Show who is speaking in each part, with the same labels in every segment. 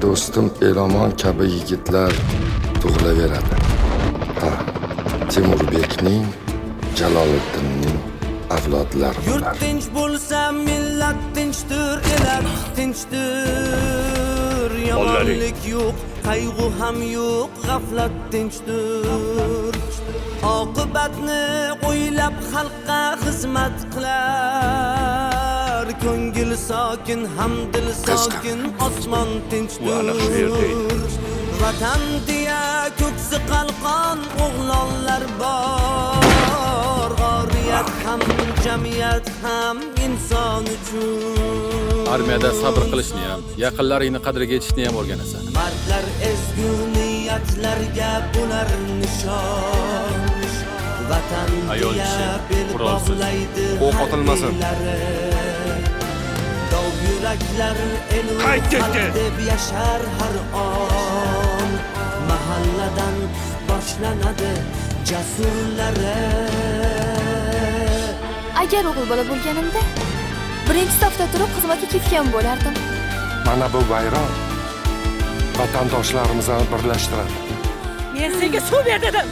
Speaker 1: do'stim Elomon kabi yigitlar tug'ilaveradi. Temurbekning, Jaloliddinning avlodlari
Speaker 2: Yurt
Speaker 1: bular.
Speaker 2: tinch bo'lsa millat tinchdir, elar tinchdir. Yomonlik yo'q, qayg'u ham yo'q, g'aflat tinchdir. Oqibatni o'ylab xalqqa xizmat qilar. Ko'ngil sokin, ham dil sokin, osmon tinchdir. Vatan deya ko'ksi qalqon o'g'lonlar bor. G'oriyat ham, jamiyat ham inson uchun.
Speaker 3: Armiyada sabr qilishni ham, yaqinlaringni qadriga yetishni ham o'rganasan.
Speaker 2: Mardlar ezgu niyatlarga bo'lar nishon. Vatan
Speaker 3: Ayol
Speaker 2: deya
Speaker 3: kishi
Speaker 2: bel
Speaker 3: qurolsiz,
Speaker 2: bog'laydi
Speaker 4: o'q otilmasin.
Speaker 2: Dov yuraklar elu
Speaker 4: Qayt ketdi.
Speaker 2: deb yashar har on. Mahalladan boshlanadi jasurlari.
Speaker 5: Agar o'g'il bola bo'lganimda, birinchi safda turib xizmatga ketgan bo'lardim.
Speaker 1: Mana bu bayram vatandoshlarimizni birlashtiradi.
Speaker 6: Men senga suv ber dedim.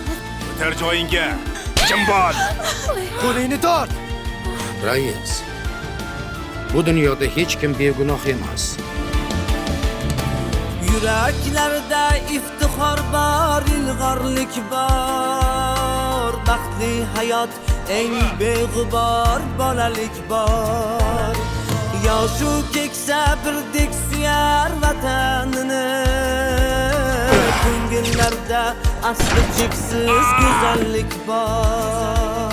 Speaker 4: O'tir joyingga. Kim bor?
Speaker 7: Qo'lingni tort.
Speaker 8: Rais, bu dunyoda hech kim begunoh emas.
Speaker 2: Yuraklarda iftixor bor, ilg'orlik bor. Baxtli hayot eng beg'ubor bolalik bor. Yoshu keksa birdek suyar vatanini. Ko'ngillarda asli cheksiz go'zallik bor.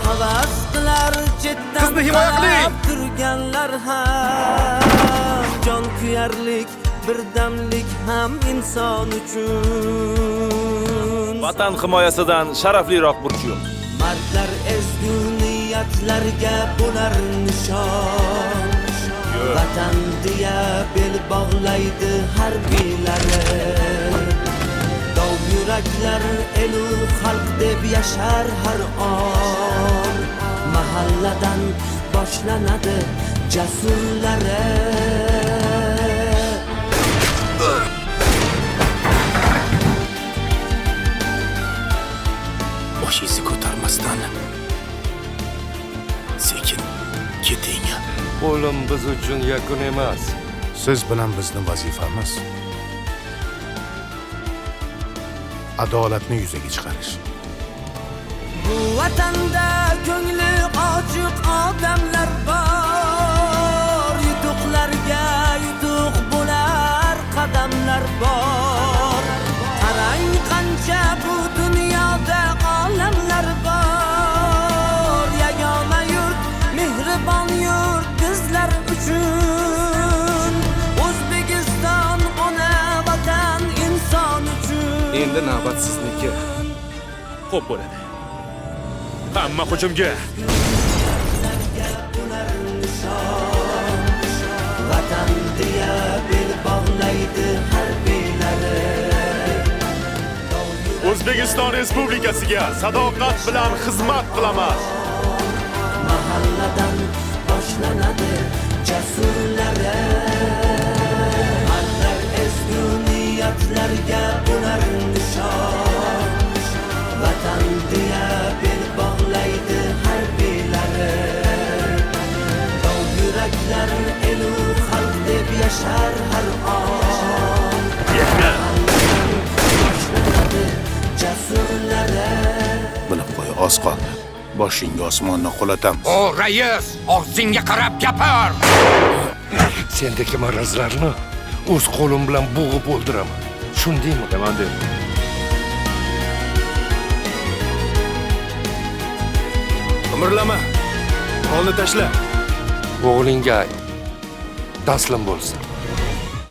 Speaker 2: Havas qilar chetdan
Speaker 7: Qizni himoya qiling.
Speaker 2: turganlar ham jon kuyarlik, birdamlik ham inson uchun.
Speaker 4: Vatan himoyasidan sharafliroq burch yo'q.
Speaker 2: Mardlar ezgu niyatlarga bo'lar nishon. Vatan deya bel bog'laydi harbiylari. Dov yuraklar elu xalq deb yashar har on. Mahalladan boshlanadi jasurlari.
Speaker 8: Boshingizni ko'tarmasdan sekin keting.
Speaker 1: O'lim biz uchun yakun emas.
Speaker 9: Siz bilan bizning vazifamiz adolatni yuzaga chiqarish.
Speaker 2: Bu vatanda ko'ngli ochiq odamlar bor. Yutuqlarga yutuq bo'lar qadamlar bor. Qarang qancha bu dunyoda olamlar bor. Yagona yurt, mehribon yurt bizlar uchun. O'zbekiston ona vatan inson uchun.
Speaker 4: Endi navbat sizniki.
Speaker 3: Xo'p bo'ladi.
Speaker 4: Hamma hujumga.
Speaker 2: Vatan deya bel bog'laydi harbiylari.
Speaker 4: O'zbekiston Respublikasiga sadoqat bilan xizmat qilaman.
Speaker 2: Mahalladan boshlanadi jasurlari. Mardlar ezgu niyatlarga bo'lar nishon. Vatan deya bel bog'laydi harbiylari. Dov yuraklar elu xalq deb yashar har on. Mahalladan boshlanadi jasurlari.
Speaker 9: Bilib qo'y, oz qoldi. Boshingga osmonni qulatamiz.
Speaker 8: O rais, og'zingga qarab gapir.
Speaker 1: Sendagi marazlarni o'z qo'lim bilan bo'g'ib o'ldiraman. Shundaymi?
Speaker 3: Komandir.
Speaker 4: Qimirlama. Qo'lni tashla.
Speaker 1: O'g'lingga ayt. Taslim bo'lsin.